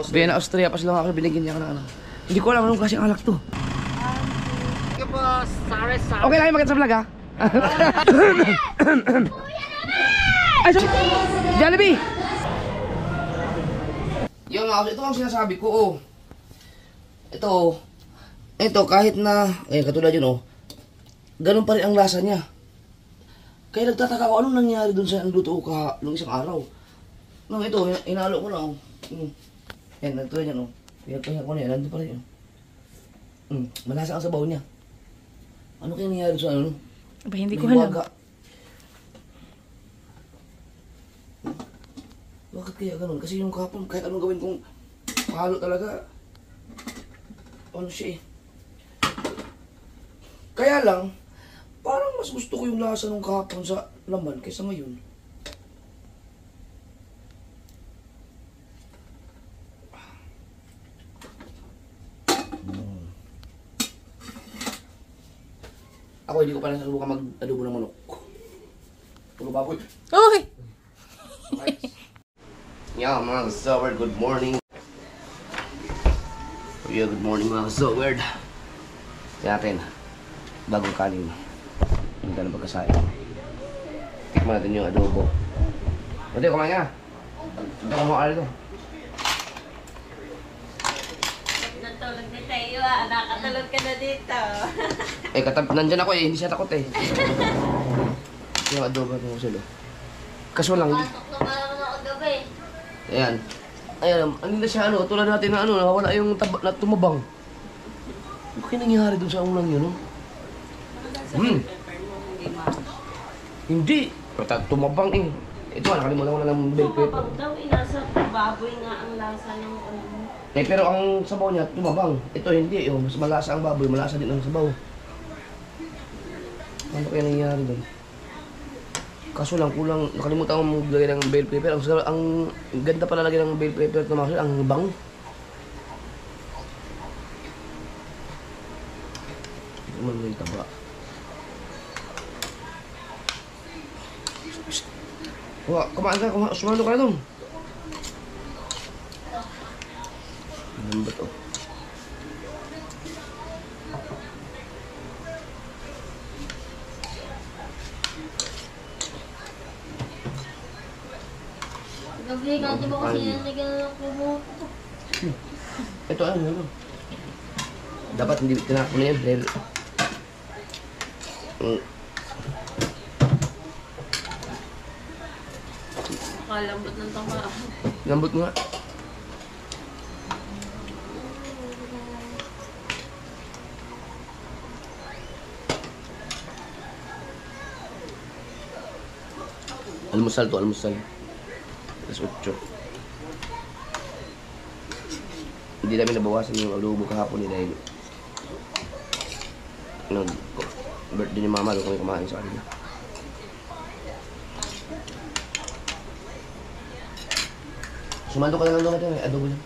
Vienna, Austria pa sila ako binigyan niya ako ng ano. Hindi ko alam anong klaseng alak to. Okay lang yung maganda sa vlog ha? Ay, sorry! Jollibee! Yung ito ang sinasabi ko, oh. Ito kahit na, katulad yun, oh. Ganun pa rin ang lasa niya. Kaya nagtataka ko, anong nangyari dun sa luto ko nung isang araw. No, ito, inalo ko lang, oh. Yan, nagtulad yan, oh. Pinagpahinga ko na yan, nandun pa rin, oh. Malasa ang sabaw niya. Ano kaya nangyari sa ano? Aba, hindi ko alam. Bakit kaya ganun? Kasi yung kapon, kahit anong gawin kong palo talaga, ano siya eh. Kaya lang, parang mas gusto ko yung lasa ng kapon sa laman kaysa ngayon. Ako hindi ko pa nasubukan mag-adobo ng manok. Puro baboy. Okay! Yeah, mga kasaward, good morning. Yeah, good morning mga kasaward. Kaya natin, bagong kanin. Hindi ka na pagkasain. Tikman natin yung adobo. Pwede, kumain ka na. Ito ka mo ka rito. Natulog na tayo nakatulog ka na dito. Nandyan ako eh, hindi siya takot eh. Yung adobo mo sila. Kaso lang, Pasok na parang ako gabi. ayan. Ayan, ano na siya, tulad natin na nawawala yung na tumabang. Ano kaya nangyari dun sa unang yun, no? Hindi. Tumabang eh. Ito, nakalimutan ko na ng bell pepper. Tumabang daw, nasa baboy nga ang lasa ng ano. Pero ang sabaw niya, tumabang. Ito hindi, mas malasa ang baboy, malasa din ang sabaw. Ano kaya nangyari dun? Kaso lang, kulang, nakalimutan ko maglagay ng bell pepper. Ang ganda pala lagay ng bell pepper na makasal, ang bango. Hindi naman may taba. Kumain ka, sumalo ka na dun. Ano ba to? Gabi ka, di ba kasi nalagyan ng kubo? Ito ano? Dapat hindi tinapon na yan dahil Nakalambot ng tama. lambot nga. Almusal to, almusal. Alas 8. Hindi namin nabawasan yung adobo kahapon ni dahil birthday ni mama, doon kami kumain sa kanila. Sumando ka na lang doon natin, adobo lang.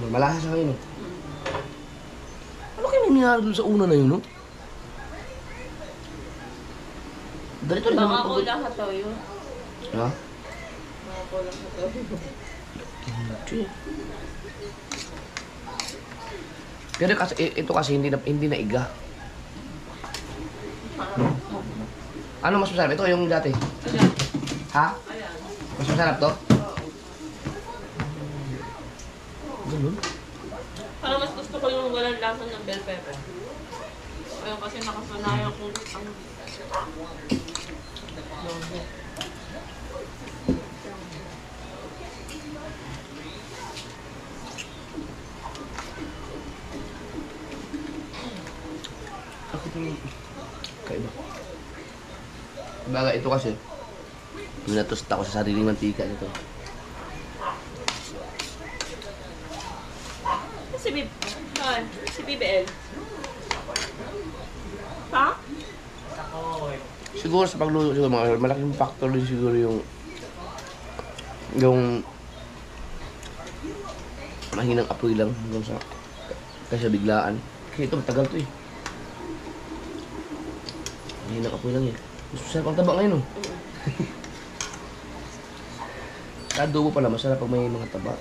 Malasa siya ngayon, no? Ano kayo nangyari doon sa una na yun, no? Ganito rin naman. Baka kulang ka toyo. Ha? Baka kulang ka toyo. Pero kasi, ito kasi hindi na iga. Ano mas masarap? Ito yung dati? Ha? Mas masarap to? Ganun? Parang mas gusto ko yung walang lasa ng bell pepper. Ayun kasi nakasanayan kong ang Kaiba. Baga ito kasi pinatosta ko sa sariling mantika nito. Si BBL. Ha? Siguro sa pagluto siguro malaking factor din siguro yung mahinang apoy lang hanggang sa kasi biglaan. Kasi ito matagal to eh. hindi nakapoy lang yan. Gusto siya pang taba ngayon, oh. Adobo pala, masarap pag may mga taba.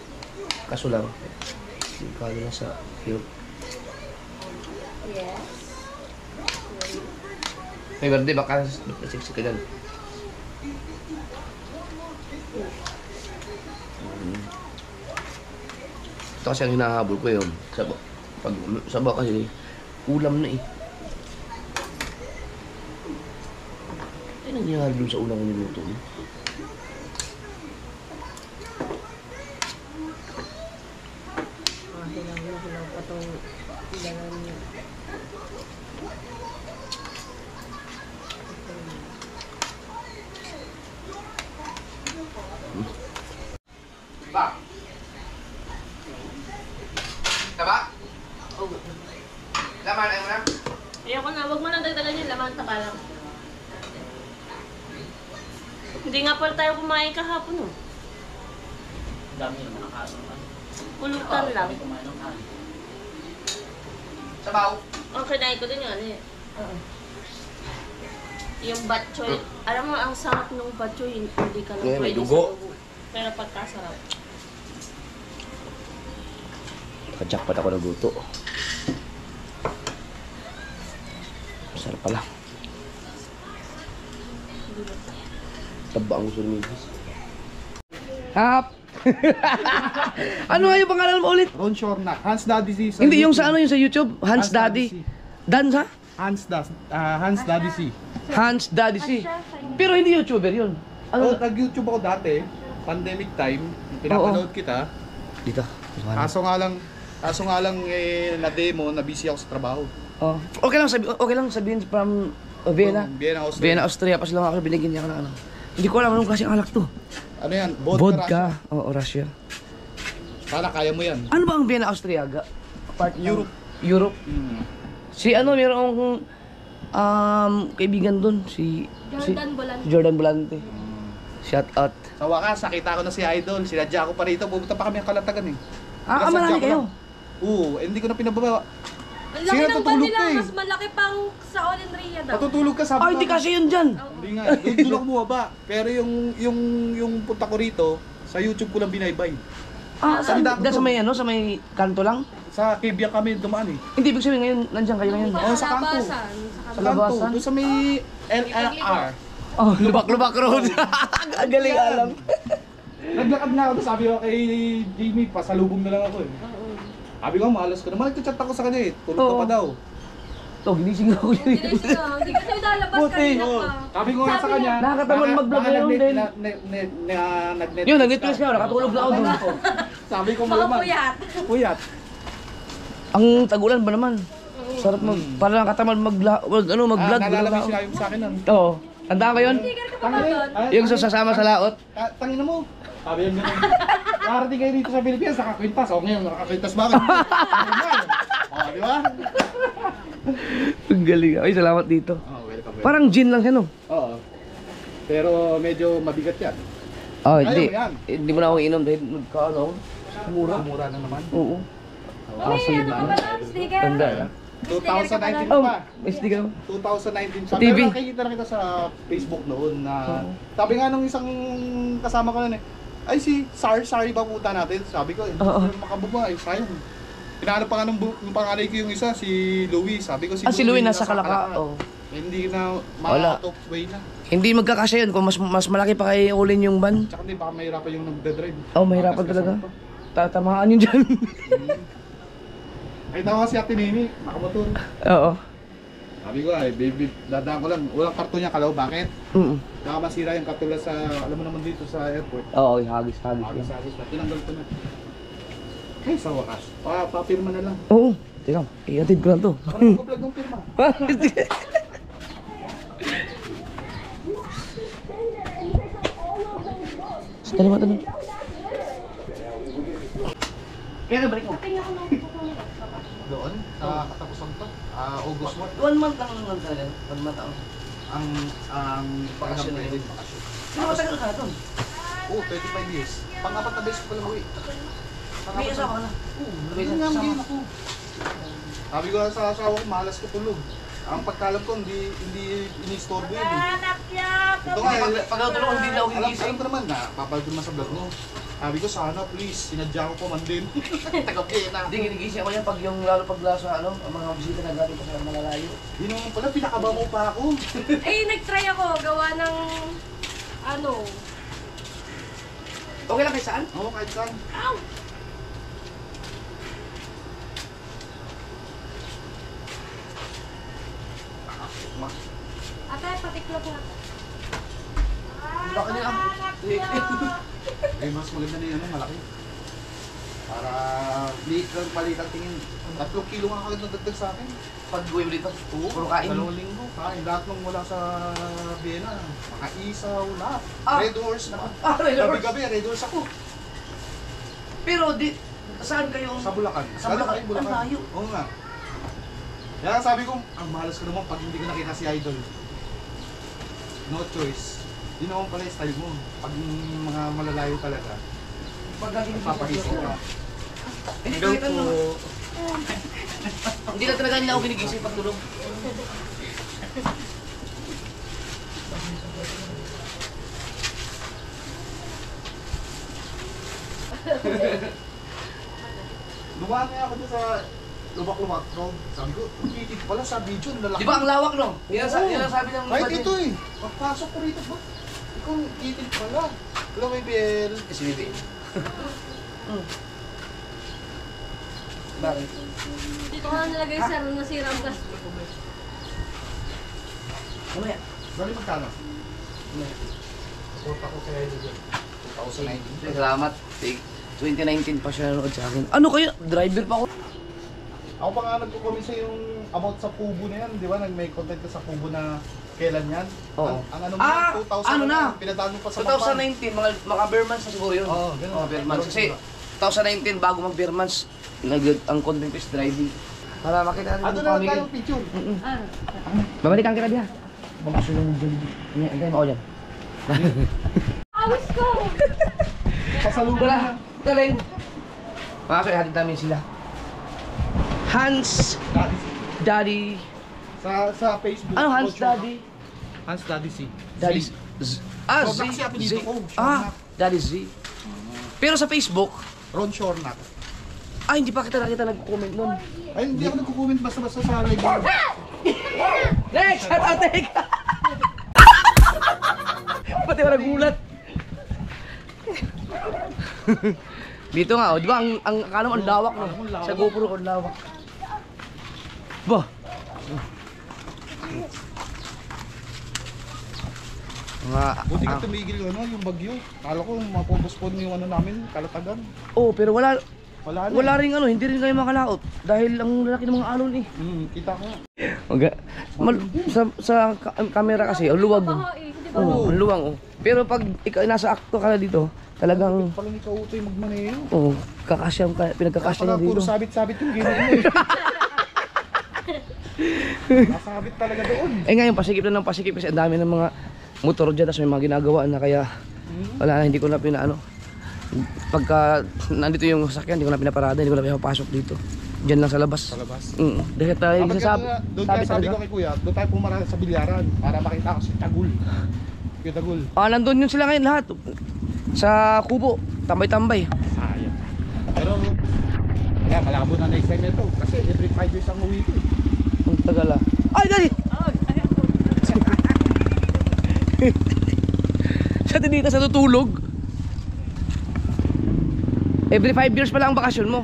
Kaso lang, yung kalo na sa hirap. Yes. May verde, baka nasiksik ka dyan. Ito kasi ang hinahabol ko yun. Pag saba kasi, ulam na eh. Ano nangyari dun sa unang niluto mo? Hilang pa itong hilangan niya. Ba? Taba? Oh. Laman, ayaw mo na? Ayoko na, wag mo nang dagdagan yung laman, taba lang. Hindi nga pala tayo kumain kahapon, oh. Dami naman ang kaso. Pulutan lang. Kumain ng kaso. Sabaw? Ang kinain ko din yun, eh. Yung batchoy. Alam mo, ang sarap ng batchoy, hindi ka lang Yeah, may pwede dugo. sa dugo. Pero pagkasarap. Naka-jackpot ako nagluto. Masarap pala. Taba ang gusto ni Mrs. Hap! Ano nga yung pangalan mo ulit? Ron Shornak, Hans Daddy C. Hindi, yung sa ano yung sa YouTube? Hans Daddy. Dan sa? Hans Daddy C. Hans Daddy C. Pero hindi YouTuber yun. Oh, Ano? nag-YouTube ako dati, pandemic time, pinapanood kita. Dito. Kaso nga lang na-demo, na-busy ako sa trabaho. Oh. Okay lang sabihin from Vienna. Vienna, Austria. Vienna, Austria. Pas lang ako binigyan niya ako ng ano. Hindi ko alam anong klaseng alak to. Ano yan? Vodka. Oo, Russia. Sana kaya mo yan. Ano ba ang Vienna, Austria? Part ng Europe. Europe. Hmm. Si ano, mayroong kaibigan dun. Si Jordan Bolante. Shout out. Sa wakas, nakita ko na si Idol. Sinadya ko pa rito. Pupunta pa kami ang Kalatagan eh. Ah, Sinasadya marami ko kayo. lang. Oo, hindi ko na pinababa. Ang Sige, laki ng natutulog bandi ka lang, eh. mas malaki pang sa All in Ria daw. Natutulog ka sabi Ay, hindi kasi yun dyan. Hindi nga, doon ako bumaba. Pero yung punta ko rito, sa YouTube ko lang binaybay. Ah, Sa Daco sa to. may ano, sa may kanto lang? Sa Kibia kami dumaan eh. Hindi, ibig sabihin ngayon, nandiyan kayo ngayon. Oh, sa kanto. Labasan. Sa labasan? kanto, doon sa may LLR. Oh, lubak-lubak road. Ang galing alam. Naglakad na ako, doon, sabi ko kay Jamie, pasalubong na lang ako eh. Sabi ko, malas ko naman. Nagchat ako sa kanya eh, tulog ka Oo. pa daw. To, ginising ako yun. Hindi kasi lalabas Buti. kanina Oo. pa. Sabi ko nga sa kanya, Nakakatamad mag-vlog baka ngayon din. nag-Netflix Yun, nag-Netflix nga, nakatulog na ako doon. Sabi ko Mga malamang. puyat. Puyat. Ang tagulan ba naman? Sarap mag, parang katamad mag-vlog. Naalala mo yung sinabi mo sa akin nun. Oo. Tandaan ko yun? Sticker ka pa ba doon? Yung sasama sa laot. Tangina mo. Sabi yung gano'n. Nakarating kayo dito sa Pilipinas, nakakwintas. O ngayon, nakakwintas ba? O, di ba? Ang galing. Ay, salamat dito. Oh, welcome. Parang gin lang siya, no? Oo. Pero medyo mabigat yan. Oh, Ayaw hindi. mo yan. Hindi mo na ako inom dahil nagkaano ako. Mura. Mura na naman. Oo. Mami, ano ka ba doon? Sticker? Tanda. 2019 Oh, pa. may sticker ako. 2019 pa. Sa TV. Pero nakikita na kita sa Facebook noon na sabi nga nung isang kasama ko nun eh, ay si Sari ba puta natin? Sabi ko eh, Oo. makababa ay sayang. Pinahanap pa nga nung panganay ko yung isa, si Louie. Sabi ko Si Louie nasa Kalaka. Oh. Hindi na Wala. top way na. Hindi magkakasya yun kung mas malaki pa kay Olin yung van. Tsaka hindi baka mahirapan yung nagde-drive. Oh, mahirapan Makas talaga. kasama pa. Tatamaan yun dyan. Ay tawa si Ate Nini, nakamotor. Oo. Sabi ko ay, baby, dadaan ko lang. Walang karton niya, kalaw, bakit? Baka masira yung karton sa, alam mo naman dito sa airport. Oo, hagis. Agis-agis na, tinanggal ko na. Ay, sa wakas. Papirma na lang. Oo. Teka, i-atid ko lang to. Parang nag-vlog ng pirma. Tali mo, tali. Kaya balik mo. Doon, sa katapusan to, August 1. 1 month lang naman talaga. 1 month ako. Ang Bakasyon na yun. bakasyon. Ano matagal ka doon? Oo, 25 years. Pang-apat na beses ko lang uwi. May asawa ka na. Oo, hindi nga magiging ako. Sabi ko sa asawa ko, malas ko tulog. Ang pagkalam ko, hindi ini-store yun eh. Ito nga, Pag natulog, hindi na ako alam gigising. ko naman na, papalagod naman sa vlog mo. Sabi ko, sana please, sinadya ko pa man din. Tagapin na. Hindi, ginigising ako yan pag yung lalo pag nasa ano, ang mga bisita na galing pa sa malalayo. Yun naman pala, pinakababaw pa ako. Eh, nag-try ako. Gawa ng... Ano? Okay lang kayo saan? Oo, kahit saan. Ow! Ate, patiklop nga. Baka nila Eh, mas maganda na yun, malaki. Para liit lang palit ang tingin. 3 kilo nga kagad nagdagdag sa akin. pag gawin ulit pa. Oo, Puro kain. 2 linggo. Kain. Lahat nung mula sa Vienna. Mga isaw, lahat. Ah! Red Horse na. Red Horse. Gabi-gabi, Red Horse ako. Pero di, saan kayo? Sa Bulacan. Sa Bulacan. Galing Bulacan. Ang layo. Oo nga. Kaya sabi ko, ang mahalas ko naman pag hindi ko nakita si Idol. No choice. Yun naman pala yung style mo. Pag mga malalayo talaga, Pag nagigising papagising ka. Hindi Hello kahit ano. po. Hindi na talaga nila ako ginigising pag tulog. Dumaan nga ako dyan sa Lubak-Lubak Road. Sabi ko, kitid pala sa video, ang lalaki. Di ba ang lawak no? Yan Oo. ang sabi ng Kahit ito eh. Pagpasok ko rito, ba? Ikaw, kitid pala. Hello, may BL. SBB. Bakit? Dito ko na nilagay sir, nasira ang gas. Mamaya. Bali magkano? Support ako kaya dito. 2019. Salamat. 2019 pa siya nanood sa akin. Ano kayo? Driver pa ako. Ako pa nga nagko-comment sa yung about sa Kubo na yan, di ba? May content ka sa Kubo na kailan yan? Oo. Ang ano mo, Ah, 2000 ano na? Pinadaan mo pa sa Macpan. 2019, mga bear months na siguro yun. Oo, ganun. Mga bear months. Kasi 2019, bago mag bear months, ang content ko is driving. Para makita natin Ano yung na lang family. tayong picture? Ah, Babalikan kita diha. Gusto nyo dyan. Hintay mo ako dyan. awis ko! Pasalubong Wala. na. Galing. Mga kaso, ihatid namin sila. Hans Daddy. Sa Facebook. Ano Hans Coach Daddy? Hans Daddy C. Daddy Z. Z. Ah, Z. Sobrang kasi apelido Z. ko, Ah, Shornak. Daddy Z. Pero sa Facebook, Ron Shornak. hindi pa kita nakita nag-comment nun. Ay, hindi ako nagko-comment basta-basta sa live. Next! Shout out, Tek! Pati wala gulat. Dito nga, di ba? Ang akala mo ang lawak, no? Sa GoPro, ang lawak. Ba? Mga... Buti ka tumigil yung bagyo. Kala ko mapopospon yung namin, kalatagan. Oh, pero wala Wala na. wala ring hindi rin kayo makalaot dahil ang lalaki ng mga alon eh. Kita ko. Sa camera kasi, ang luwag. Baho eh, hindi ba? Oh, ang luwang oh. Pero pag ikaw nasa akto ka na dito, talagang Pala ni Kautoy magmaneho. oh, kakasya pinagkakasya niya Pala puro dito. sabit-sabit yung ginawa mo eh. Nasabit talaga doon. Eh ngayon pasikip na ng pasikip kasi ang dami ng mga motor dyan tapos may mga ginagawa na kaya wala na, hindi ko na pinaano. Pagka nandito yung sasakyan, hindi ko na pinaparada, hindi ko na pinapasok dito. Diyan lang sa labas. Sa labas. Dahil tayo Dapat sabi, doon kaya sabi ko kay Kuya, doon tayo pumaraan sa bilyaran para makita ko si Tagul. Kuya Tagul. nandun yun sila ngayon lahat. Sa kubo, tambay-tambay. Sayang. Pero, kaya malabo na next time ito. Kasi every 5 years ang uwi ko eh. Ang tagal ah. Ay, dali! Sa tinita sa tutulog. Every 5 years pala ang bakasyon mo.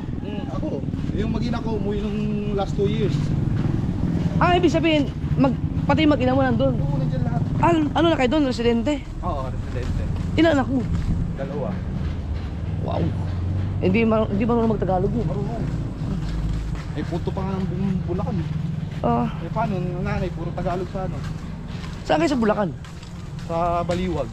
Ako, yung mag-ina ko umuwi nung last 2 years. Ibig sabihin, pati mag-ina mo nandun. Oo, nandiyan lahat. Ano na kayo doon, residente? Oo, residente. Ilan anak mo? 2. Wow. Hindi marunong magtagalog mo. Marunong. May puto pa nga ng Bulacan. Ah, Eh paano, yung nanay, puro Tagalog sa ano? saan kayo sa Bulacan? Sa Baliwag.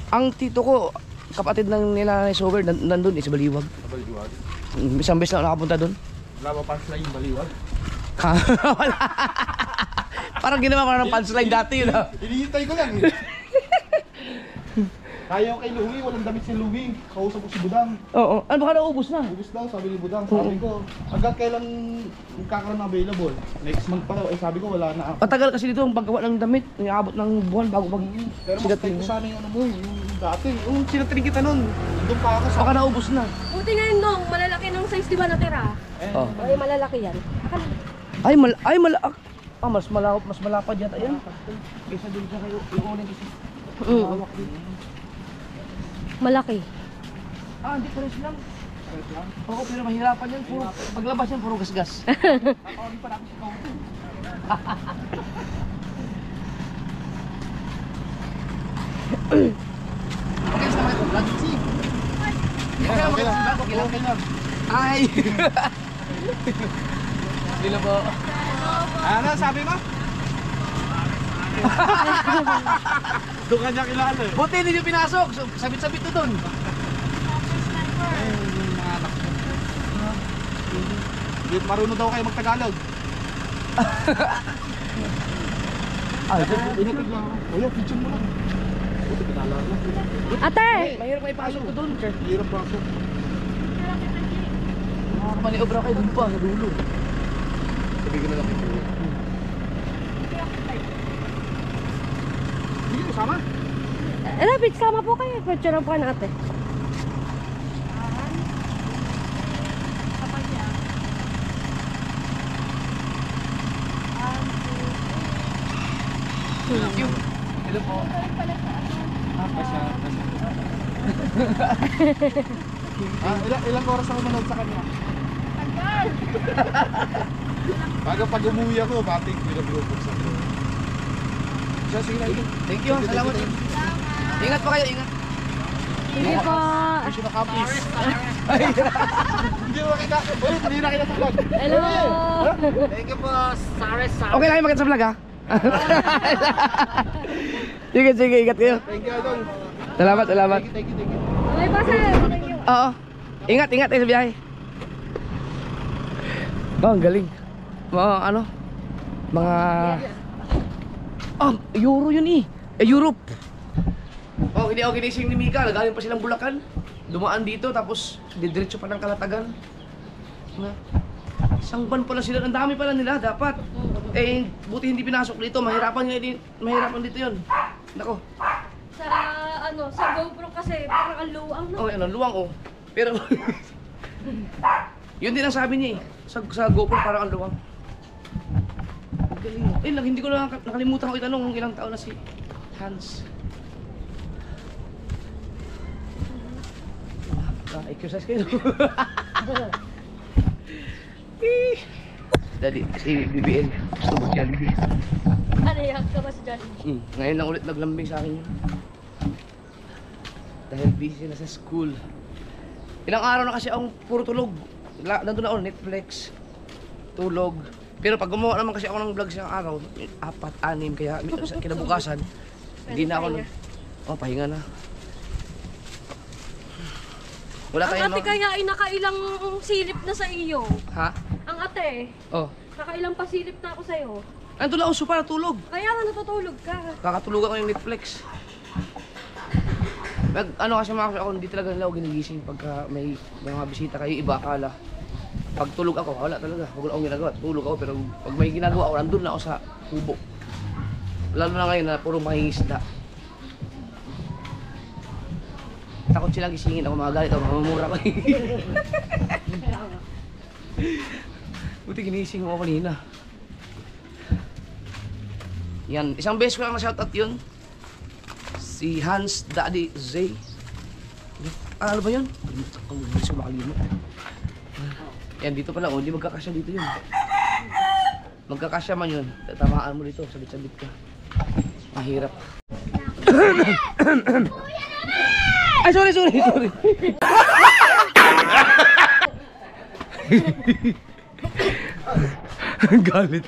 Ang tito ko, kapatid ng nila Sober, nandun sa Baliwag. Sa Baliwag. Isang beses na ako nakapunta doon. Wala ba punchline yung Baliwag? Wala. Parang ginawa ko na ng punchline dati yun ah. Hinihintay ko lang eh. Kaya kay Louie, walang damit si Louie. Kausap ko si Budang. Oo. Ano baka naubos na? Ubus daw, sabi ni Budang. Sabi ko, hanggang kailan magkakaroon ng available? Next month pa daw. Eh sabi ko, wala na. Patagal kasi dito ang paggawa ng damit. Iabot ng buwan bago mag... Pero mas Sigatin ko mo. sana yung ano mo, yung dati. Yung sinatring kita nun. Nandun pa ako sa... Baka naubos na. Buti ngayon nung malalaki ng size, di ba natira? Oh. Ay, malalaki yan. Mas malapad yata yan. Kaysa dun sa kayo, yung uling kasi. Hawak din. Malaki. Hindi pares lang. Oo, pero mahirapan yan. Puro, paglabas yan, puro gasgas. Kakawin pa natin si Kauto. Okay, sama ito. Vlog si. Okay lang. Okay lang. Ay! Sila po. Ano, sabi mo? Doon ka niya kilala eh. Buti hindi nyo pinasok. Sabit-sabit to dun. Hindi marunong daw kayo magtagalog. Ay, Inatid lang ako. Wala, picture mo lang. Buti pinala lang. Ate! mahirap may pasok to dun. Hirap pa ako. Maniobra kayo dun pa, sa dulo. Sabi ko na lang picture. Hindi ko sama. Lapit, sama po kayo. Picture po na ate. Thank you. Hello po. Ilang oras ako manood sa kanya? Bago pag umuwi ako, bating pinag-robot sa ko. Sige na, Thank you. Salamat. Ingat po kayo, ingat. Sige po. Mission accomplished. Hindi mo kita. Ulit, hindi na kita sa vlog. Hello. Thank you po, Sares. Okay lang yung maganda sa vlog ha? Sige, ingat kayo. Thank you, Idol. Salamat. Thank you. Okay pa sir. Thank you. Oo. Ingat tayo sa biyahe. Ang galing. Mga Euro yun eh. Europe. Hindi ako ginising ni Mika. Galing pa silang Bulacan. Dumaan dito tapos didiretso pa ng Kalatagan. Isang buwan pala sila. Ang dami pala nila dapat. Buti hindi pinasok dito. Mahirapan dito yun. Nako. Sa GoPro kasi parang ang luwang na. Ang luwang Pero yun din ang sabi niya eh. Sa GoPro parang ang luwang. Ang galing. Hindi ko na nakalimutan ko itanong kung ilang taon na si Hans. Exercise kayo. Daddy, si BBL. Gusto mo Jollibee. Ano yan ka ba sa Jollibee? Ngayon lang ulit naglambing sa akin yun. Dahil busy na sa school. Ilang araw na kasi akong puro tulog. Nandun na ako, Netflix. Tulog. Pero pag gumawa naman kasi ako ng vlog sa araw, 4, 6, kaya kinabukasan, hindi na ako pahinga na. Wala Ang tayong ate kaya ay nakailang silip na sa iyo. Ha? Ang ate, nakailang pasilip na ako sa'yo. Nandun na ako para tulog. Kaya nga natutulog ka. Kakatulugan ko yung Netflix. Kasi mga ako, hindi talaga nila ako ginigising pagka may mga bisita kayo, iba akala. Pag tulog ako, wala talaga. Wala akong ginagawa. Tulog ako, pero pag may ginagawa ako, nandun na ako sa kubo. Lalo na ngayon na puro mangingisda. Takot silang gisingin ako, magagalit ako, mamamura ko. Buti ginising mo ako kanina. Yan, isang beses ko lang na-shoutout yun. Si Hans Daddy Zay. Ano ba yun? Ang bilis ko makalimot. Yan, dito pala, hindi magkakasya dito yun. Magkakasya man yun, tatamaan mo dito, sabit-sabit ka. Mahirap. Ay, sorry. Galit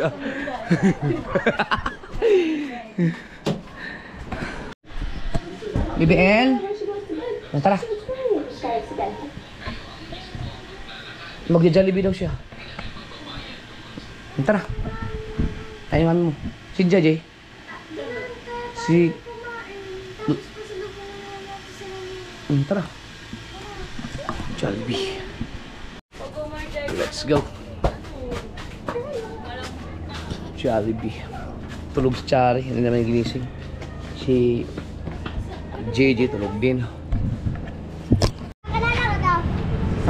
BBL? Tara. Magja-Jollibee daw siya. Tara. Ay, mami mo. Si Jay. Si... Tara. Jollibee. Let's go. Jollibee. Tulog si Chari. Hindi naman ginising. Si JJ tulog din.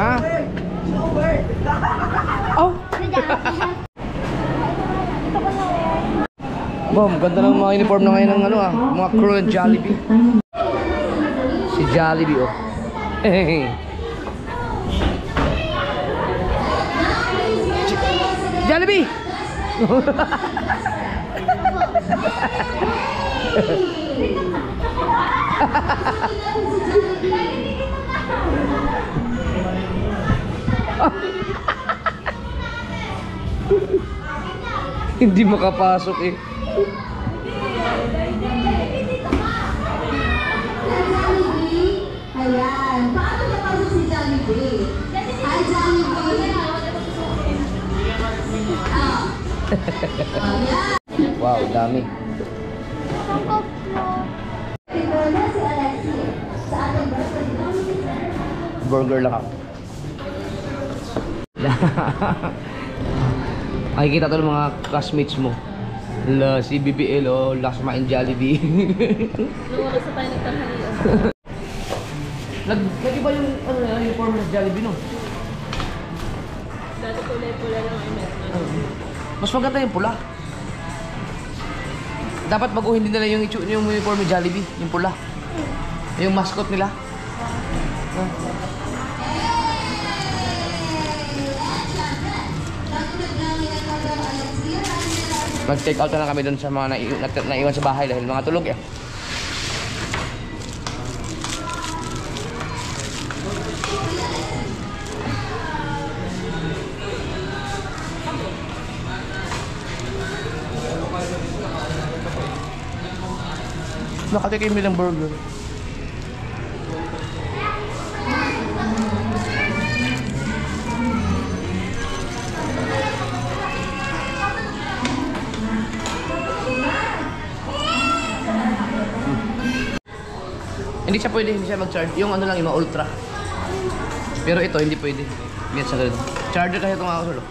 Ha? Oh! Bom, ganda ng mga uniform na ngayon ng ano mga crew ng Jollibee. Si Jollibee oh. Jollibee! Hindi makapasok eh. Ayan, paano napasok si Jollibee? Hi, Jollibee! Wow, dami. Burger lang ako. Makikita to ng mga classmates mo. Si BBL o last kumain Jollibee. Nung oras na tayo nagtanghalian. Nag-iba yung uniform ng Jollibee no? Dati kulay-pula lang ay meron. Mas maganda yung pula. Dapat baguhin din nila yung uniform ng Jollibee, yung pula. Yung mascot nila. Mag-take out na lang kami dun sa mga naiwan sa bahay dahil mga tulog eh. Nakatikim nilang burger. Hindi siya mag-charge. Yung ano lang, yung ultra. Pero ito, hindi pwede. Hindi sa ganun. Charger kasi itong ako solo.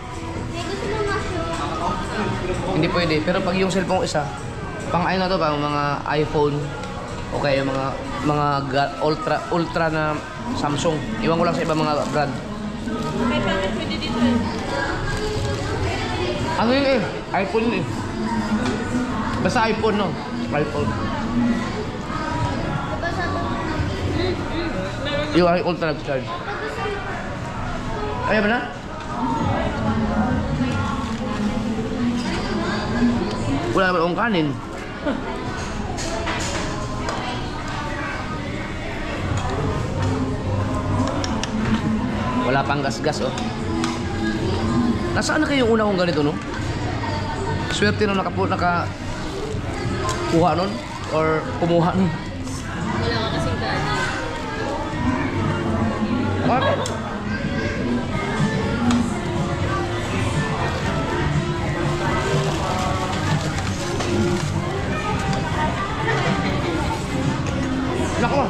Hindi pwede. Pero pag yung cellphone isa, pang ano na to, pang mga iPhone, o kaya yung mga ultra na Samsung. Iwan ko lang sa ibang mga brand. May pangit pwede dito eh. Ano yun eh? iPhone yun eh. Basta iPhone no? iPhone. Yung ultra nag-charge. Ayaw ba na? Wala naman akong kanin. Wala pang gas-gas oh. Nasaan na kayo yung una kong ganito no? Swerte na nakakuha nun? Or kumuha nun? Wala ka kasing dati. Bakit? Nako,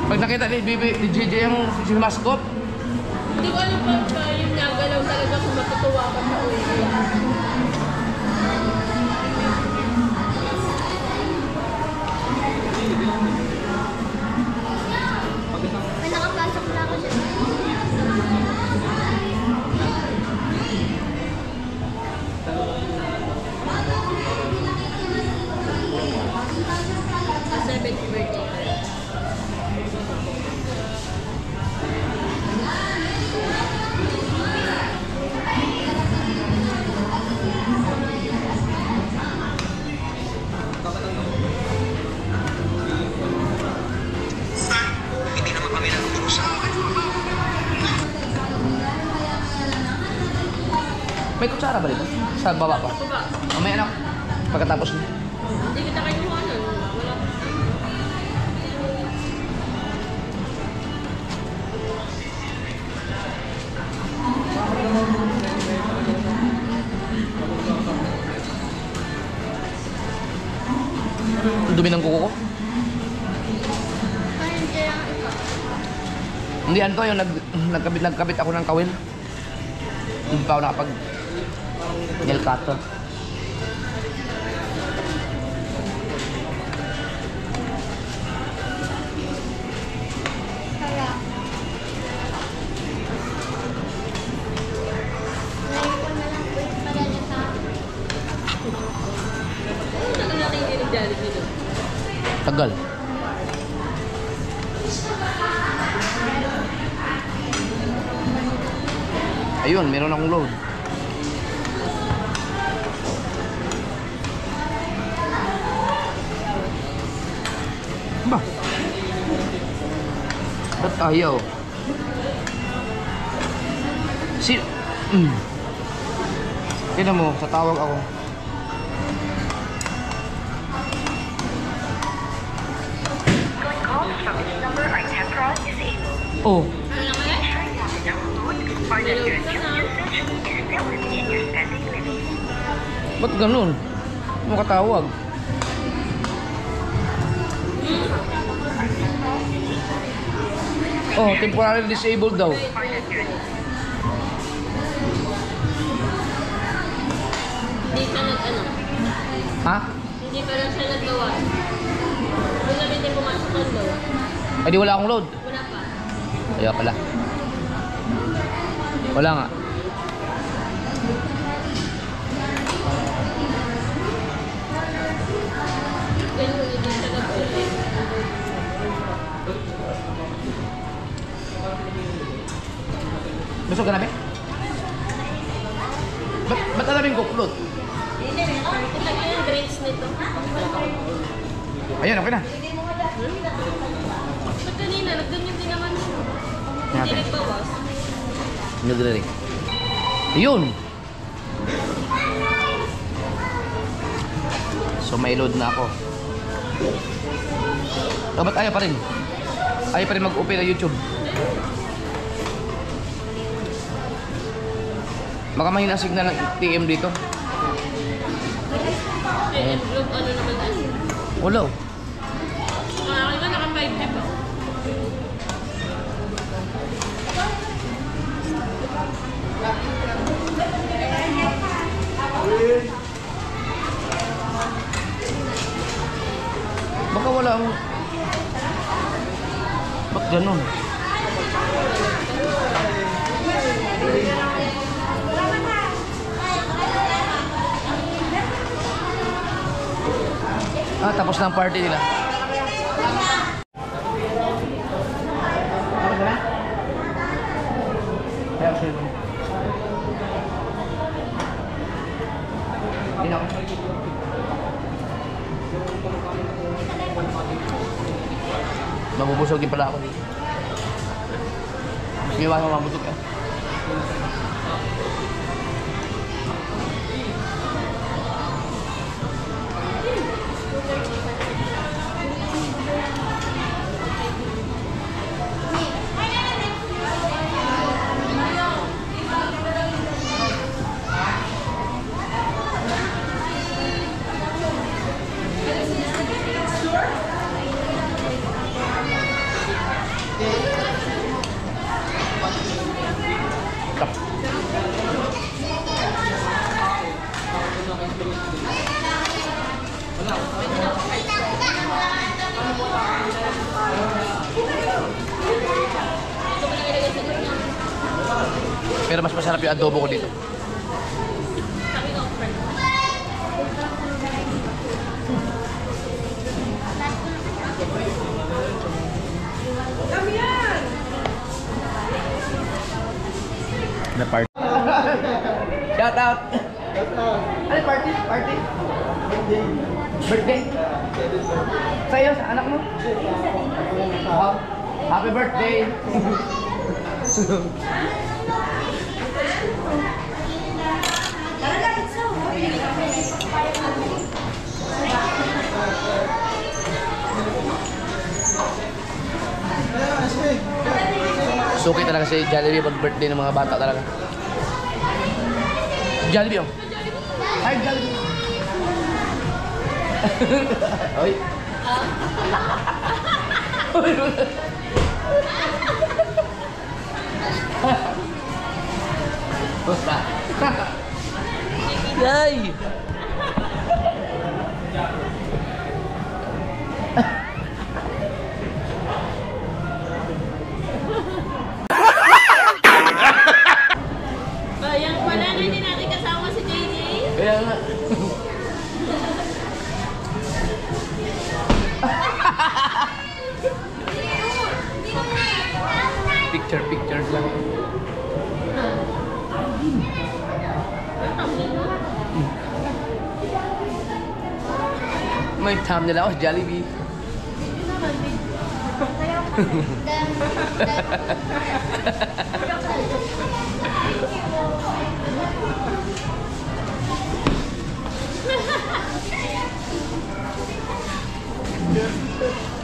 pag nakita ni JJ yung mascot, Hindi ko alam pa yung nagalaw talaga kung matutuwa ka sa uwi. May nakapasok na ako siya. Sa 7th birthday ko. may kutsara ba dito? Sa baba pa? Ito ba? Mamaya na. Pagkatapos na. Hindi kita kayo mo ano. Wala. Ang dumi ng kuko ko. Parang kaya ang iba. Hindi ano to, yung nagkabit ako ng kawil. Hindi pa ako nakapag nail cutter. Tagal natin hindi nag-Jollibee doon. Tagal. Ayun, meron akong load. Ba? Ba't ayaw? Tignan mo, sa tawag ako. Oh. Ba't ganun? Makatawag. Oh, temporarily disabled daw. Hindi siya nag-ano. Ha? Hindi pa lang siya nagawa. Doon namin din pumasok ng load. Ay di wala akong load. Wala pa. Kaya pala. Wala nga. Ganun, hindi siya nag-ulit. Busog ka na, be? Ba't alamin ko, kulot? Ito yung drinks nito. Ayan, okay na. Ba't kanina? Nagganyan din naman siya. Hindi Natin. nagbawas. Nagre-ring. Ayun! So may load na ako. Oh, ba't ayaw pa rin? Ayaw pa rin mag-open na YouTube. Baka mahina signal ng TM dito. Eh, group ano naman ano? Wala. Akin ba naka 5G pa? Baka wala ang... Ba't ganun? Ah, tapos na ang party nila. Mabubusog din pala ako. May iwasan mabusog eh. Pero mas masarap yung adobo ko dito. Sabi ko, friend. Na party. Shout out. Ano party? Party? Birthday. Sa'yo, sa anak mo? Wow. Happy birthday. Suki talaga si Jollibee pag birthday ng mga bata talaga. Jollibee oh. Hi Jollibee. Oy. Basta. Yay! Bayang wala na hindi natin kasama si JJ. Kaya nga. Pictures lang. May thumbnail ako sa Jollibee.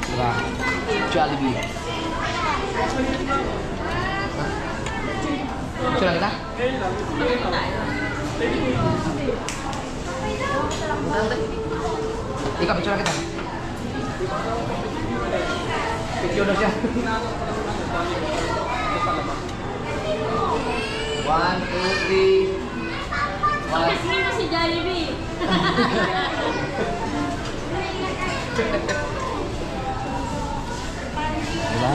Diba? Jollibee. Sila kita? Ikaw, picture kita. Picture na siya. 1, 2, 3. Pakismin mo si Jollibee. Diba?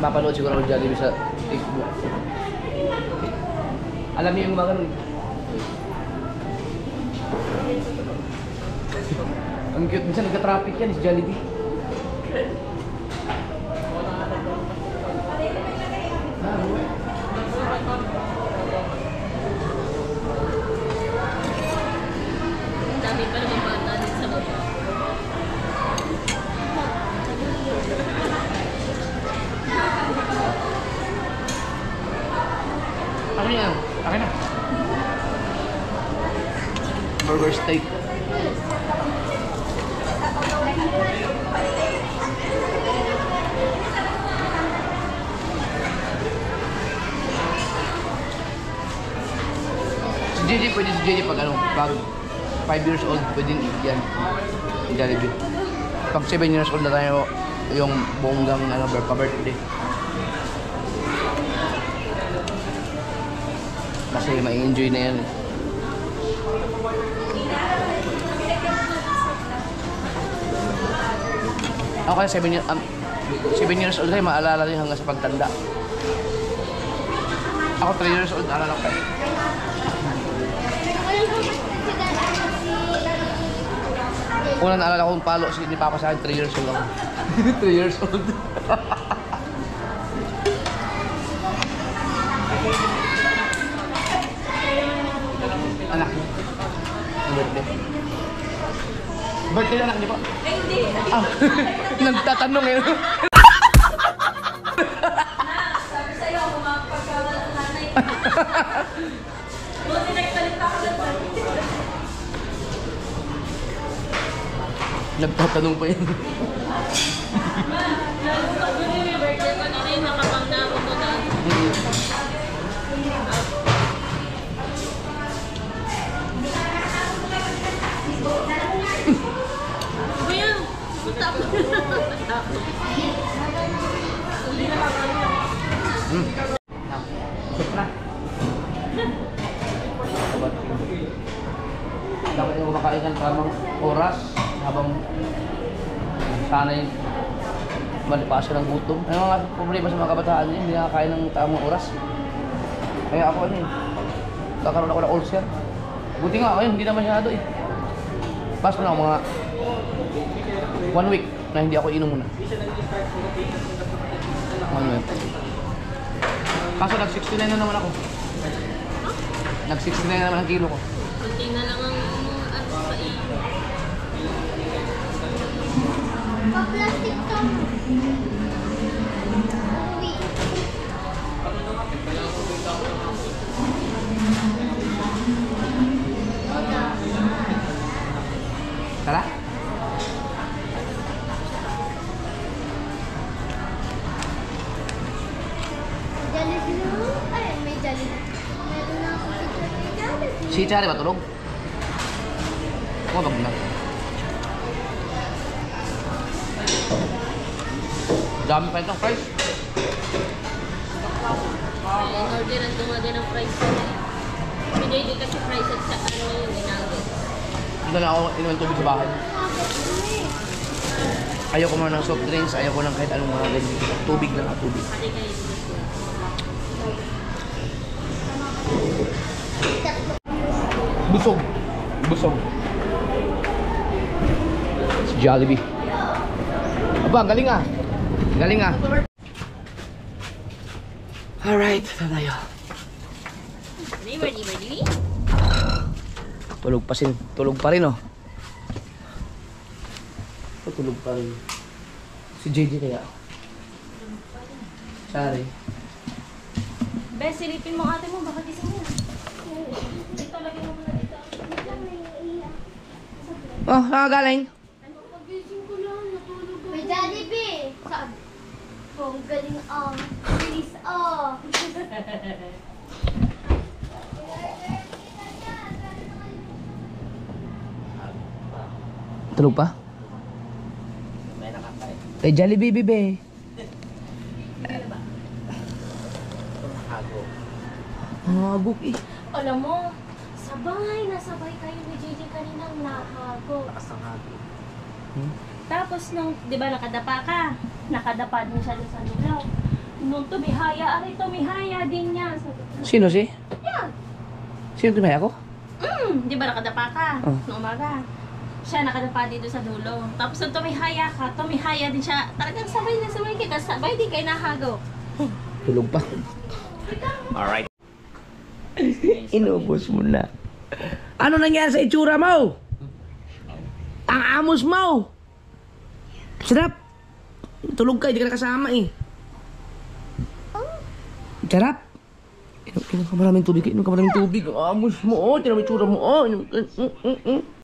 Mapanood siguro ako Jollibee sa Facebook. Alam niyo yung mga ganun. Ang cute. Minsan nagka-traffic yan si Jollibee. Dami pa naman bata din sa baba. Akin na. Akin na. Burger steak. Si JJ, pwede si JJ pag ano, pag 5 years old, pwede yan. Jollibee. Pag 7 years old na tayo, yung bonggang ano, pa-birthday. Kasi may enjoy na yan. Ako kaya 7 years old ay maalala rin hanggang sa pagtanda. Ako 3 years old, naalala ko. Una naalala ko yung palo ni Papa sa akin, 3 years old ako. 3 years old. Anak niyo. Birthday. Birthday anak niyo po? Ay, hindi. Ah, nagtatanong eh. Sabi sa'yo, pagkawala ng nanay. Buti nagsalita ko na Nagtatanong pa yan. Pag yun yung birthday ko na rin, nakapagdaro ko na. Kuya, tapos. Hindi na makakalimutan. Supra. Dapat yung kumakain ng tamang oras habang sanay malipasan ng gutom. Ano nga problema sa mga kabataan niya, hindi nakakain ng tamang oras. Kaya ako ano eh, kakaroon ako ng ulcer. Buti nga ako yun, hindi na masyado eh. Basta na ako mga 1 week na hindi ako inom muna. 1 week. Kaso nag-69 na naman ako. Nag-69 na naman ang kilo ko. Kunti na lang ang ano sa iyo. Pa-plastic ka mo. Uwi. Tara? Jollibee. Ay, may Jollibee. Si Chari ba tulog? Huwag na. Dami pa itong price. In-orderan ko nga din ang price ko. Pinili kasi price at sa ano yung ginagawin. Hindi na ako inuman tubig sa bahay. Ayoko muna ng soft drinks, ayoko ng kahit anong mga ganyan. Tubig lang, tubig. Pati kayo dito. Busog. Busog. Si Jollibee. Aba, ang galing ah. Galing ah. Alright, ito tayo. Ready? Tulog pa rin oh. Tulog pa rin. Si JJ kaya. Sorry. Bes, silipin mo ate mo, baka gising mo. Dito, lagyan mo muna dito. Oh, nakagaling. Pagising ko lang, natulog ako. May Jollibee! Sabi. Oh, ang galing ah. Bilis ah. Tulog pa? Eh, Jollibee, bebe. Hagok eh. Alam mo, sabay kayo ni JJ kaninang nahago. Tapos nung, di ba nakadapa din siya sa lulaw. Nung tumihaya din niya. Sino si? Yan. Sino tumaya ako? Di ba nakadapa ka? Oh. Nung umaga. Siya nakadapa dito sa dulo. Tapos nung tumihaya din siya. Talagang sabay kita. Sabay din kayo nahago. Tulog pa. Alright. Inubos mo na. Ano nangyari sa itsura mo? Ang amos mo! Sarap! Tulog ka, hindi ka nakasama eh. Sarap! Inom ka maraming tubig. Ang amos mo, oh. Tinan mo itsura mo, oh.